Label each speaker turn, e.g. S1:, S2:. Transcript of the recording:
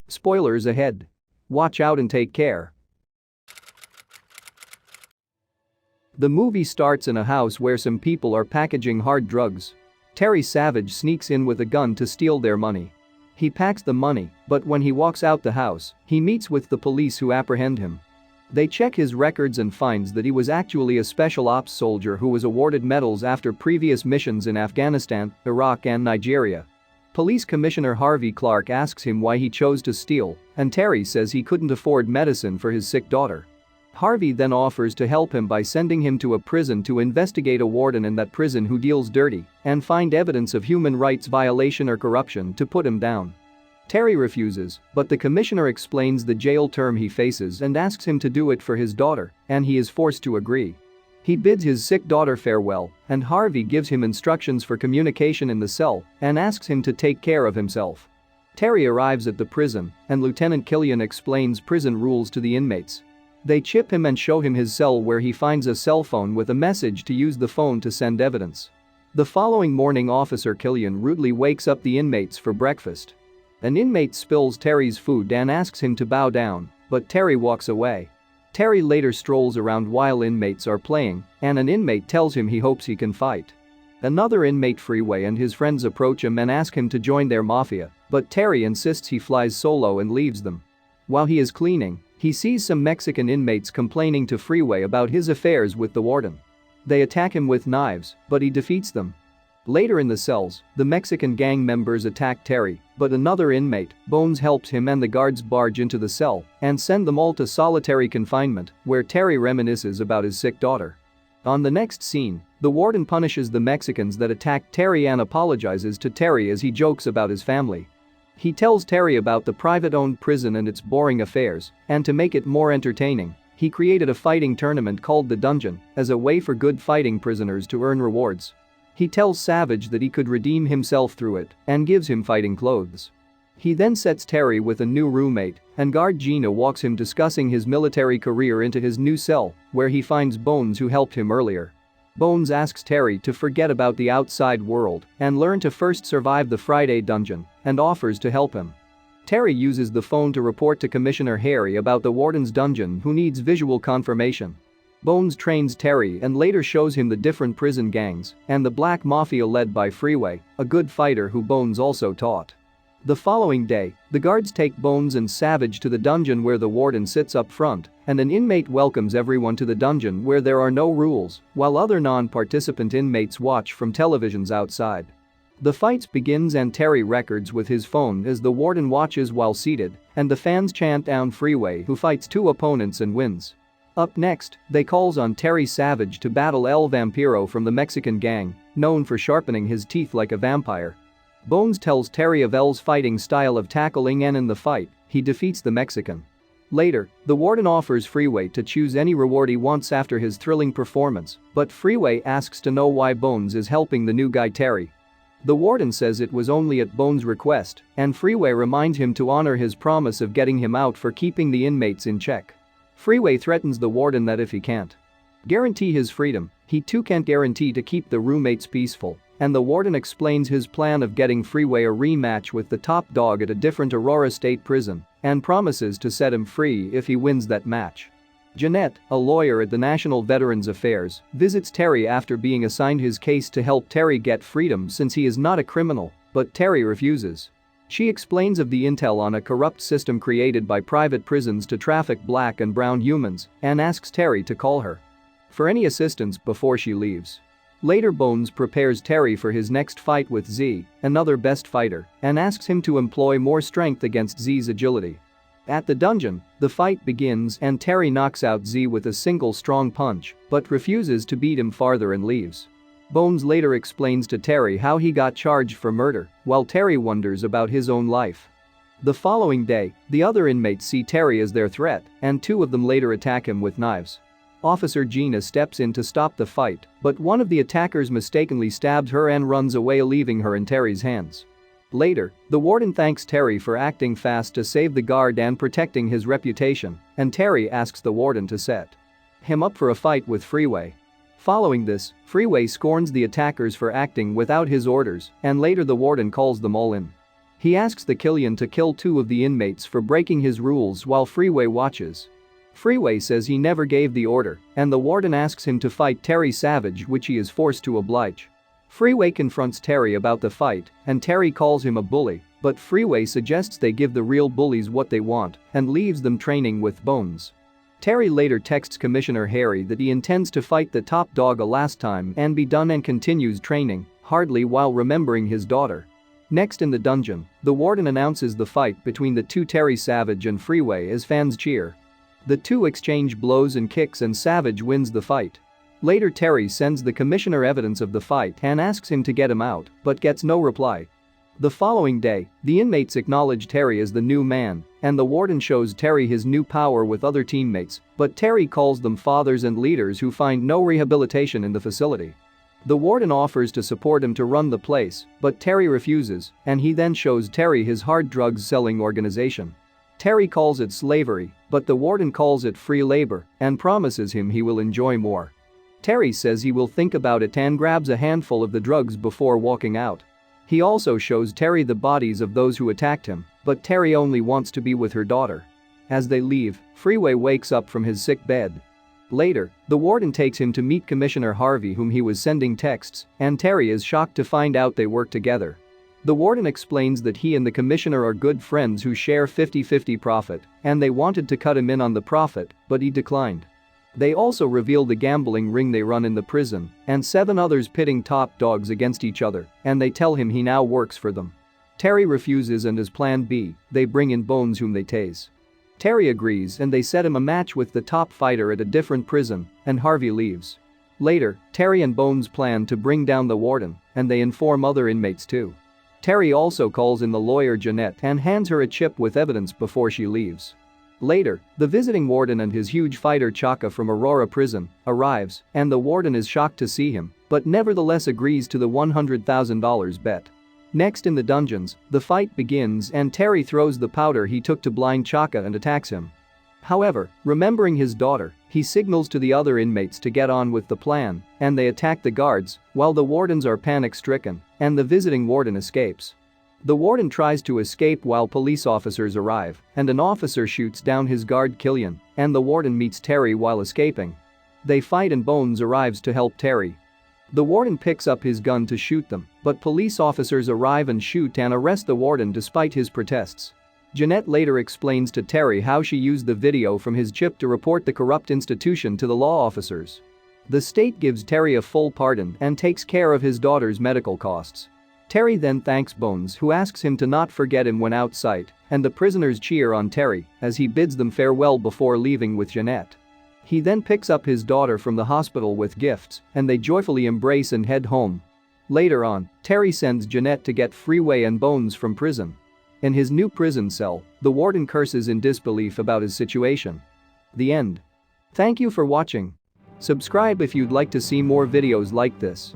S1: Spoilers ahead. Watch out and take care. The movie starts in a house where some people are packaging hard drugs. Terry Savage sneaks in with a gun to steal their money. He packs the money, but when he walks out the house, he meets with the police who apprehend him. They check his records and finds that he was actually a special ops soldier who was awarded medals after previous missions in Afghanistan, Iraq and Nigeria. Police Commissioner Harvey Clark asks him why he chose to steal, and Terry says he couldn't afford medicine for his sick daughter. Harvey then offers to help him by sending him to a prison to investigate a warden in that prison who deals dirty and find evidence of human rights violation or corruption to put him down. Terry refuses, but the commissioner explains the jail term he faces and asks him to do it for his daughter, and he is forced to agree. He bids his sick daughter farewell, and Harvey gives him instructions for communication in the cell and asks him to take care of himself. Terry arrives at the prison, and Lieutenant Killian explains prison rules to the inmates. They chip him and show him his cell where he finds a cell phone with a message to use the phone to send evidence. The following morning, Officer Killian rudely wakes up the inmates for breakfast. An inmate spills Terry's food and asks him to bow down, but Terry walks away. Terry later strolls around while inmates are playing, and an inmate tells him he hopes he can fight. Another inmate, Freeway, and his friends approach him and ask him to join their mafia, but Terry insists he flies solo and leaves them. While he is cleaning, he sees some Mexican inmates complaining to Freeway about his affairs with the warden. They attack him with knives, but he defeats them. Later in the cells, the Mexican gang members attack Terry, but another inmate, Bones, helps him and the guards barge into the cell and send them all to solitary confinement, where Terry reminisces about his sick daughter. On the next scene, the warden punishes the Mexicans that attacked Terry and apologizes to Terry as he jokes about his family. He tells Terry about the private-owned prison and its boring affairs, and to make it more entertaining, he created a fighting tournament called the Dungeon as a way for good fighting prisoners to earn rewards. He tells Savage that he could redeem himself through it and gives him fighting clothes. He then sets Terry with a new roommate, and guard Gina walks him discussing his military career into his new cell, where he finds Bones, who helped him earlier. Bones asks Terry to forget about the outside world and learn to first survive the Friday dungeon, and offers to help him. Terry uses the phone to report to Commissioner Harry about the warden's dungeon, who needs visual confirmation. Bones trains Terry and later shows him the different prison gangs and the Black Mafia led by Freeway, a good fighter who Bones also taught. The following day, the guards take Bones and Savage to the dungeon where the warden sits up front, and an inmate welcomes everyone to the dungeon where there are no rules, while other non-participant inmates watch from televisions outside. The fights begins and Terry records with his phone as the warden watches while seated, and the fans chant down Freeway, who fights two opponents and wins. Up next, they calls on Terry Savage to battle El Vampiro from the Mexican gang, known for sharpening his teeth like a vampire. Bones tells Terry of El's fighting style of tackling, and in the fight, he defeats the Mexican. Later, the warden offers Freeway to choose any reward he wants after his thrilling performance, but Freeway asks to know why Bones is helping the new guy Terry. The warden says it was only at Bones' request, and Freeway reminds him to honor his promise of getting him out for keeping the inmates in check. Freeway threatens the warden that if he can't guarantee his freedom, he too can't guarantee to keep the roommates peaceful, and the warden explains his plan of getting Freeway a rematch with the top dog at a different Aurora State prison and promises to set him free if he wins that match. Jeanette, a lawyer at the National Veterans Affairs, visits Terry after being assigned his case to help Terry get freedom since he is not a criminal, but Terry refuses. She explains of the intel on a corrupt system created by private prisons to traffic black and brown humans and asks Terry to call her for any assistance before she leaves. Later, Bones prepares Terry for his next fight with Z, another best fighter, and asks him to employ more strength against Z's agility. At the dungeon, the fight begins and Terry knocks out Z with a single strong punch, but refuses to beat him farther and leaves. Bones later explains to Terry how he got charged for murder, while Terry wonders about his own life. The following day, the other inmates see Terry as their threat, and two of them later attack him with knives. Officer Gina steps in to stop the fight, but one of the attackers mistakenly stabs her and runs away, leaving her in Terry's hands. Later, the warden thanks Terry for acting fast to save the guard and protecting his reputation, and Terry asks the warden to set him up for a fight with Freeway. Following this, Freeway scorns the attackers for acting without his orders, and later the warden calls them all in. He asks the Killian to kill 2 of the inmates for breaking his rules while Freeway watches. Freeway says he never gave the order, and the warden asks him to fight Terry Savage, which he is forced to oblige. Freeway confronts Terry about the fight, and Terry calls him a bully, but Freeway suggests they give the real bullies what they want and leaves them training with Bones. Terry later texts Commissioner Harry that he intends to fight the top dog a last time and be done, and continues training, hardly while remembering his daughter. Next in the dungeon, the warden announces the fight between the 2, Terry Savage and Freeway, as fans cheer. The 2 exchange blows and kicks and Savage wins the fight. Later, Terry sends the commissioner evidence of the fight and asks him to get him out, but gets no reply. The following day, the inmates acknowledge Terry as the new man, and the warden shows Terry his new power with other teammates, but Terry calls them fathers and leaders who find no rehabilitation in the facility. The warden offers to support him to run the place, but Terry refuses, and he then shows Terry his hard drugs selling organization. Terry calls it slavery, but the warden calls it free labor and promises him he will enjoy more. Terry says he will think about it and grabs a handful of the drugs before walking out. He also shows Terry the bodies of those who attacked him, but Terry only wants to be with her daughter. As they leave, Freeway wakes up from his sick bed. Later, the warden takes him to meet Commissioner Harvey, whom he was sending texts, and Terry is shocked to find out they work together. The warden explains that he and the commissioner are good friends who share 50-50 profit, and they wanted to cut him in on the profit, but he declined. They also reveal the gambling ring they run in the prison, and 7 others pitting top dogs against each other, and they tell him he now works for them. Terry refuses, and as plan B, they bring in Bones, whom they tase. Terry agrees, and they set him a match with the top fighter at a different prison, and Harvey leaves. Later, Terry and Bones plan to bring down the warden, and they inform other inmates too. Terry also calls in the lawyer Jeanette and hands her a chip with evidence before she leaves. Later, the visiting warden and his huge fighter Chaka from Aurora Prison arrives, and the warden is shocked to see him, but nevertheless agrees to the $100,000 bet. Next in the dungeons, the fight begins and Terry throws the powder he took to blind Chaka and attacks him. However, remembering his daughter, he signals to the other inmates to get on with the plan, and they attack the guards while the wardens are panic-stricken, and the visiting warden escapes. The warden tries to escape while police officers arrive, and an officer shoots down his guard Killian, and the warden meets Terry while escaping. They fight and Bones arrives to help Terry. The warden picks up his gun to shoot them, but police officers arrive and shoot and arrest the warden despite his protests. Jeanette later explains to Terry how she used the video from his chip to report the corrupt institution to the law officers. The state gives Terry a full pardon and takes care of his daughter's medical costs. Terry then thanks Bones, who asks him to not forget him when outside, and the prisoners cheer on Terry as he bids them farewell before leaving with Jeanette. He then picks up his daughter from the hospital with gifts, and they joyfully embrace and head home. Later on, Terry sends Jeanette to get Freeway and Bones from prison. In his new prison cell, the warden curses in disbelief about his situation. The end. Thank you for watching. Subscribe if you'd like to see more videos like this.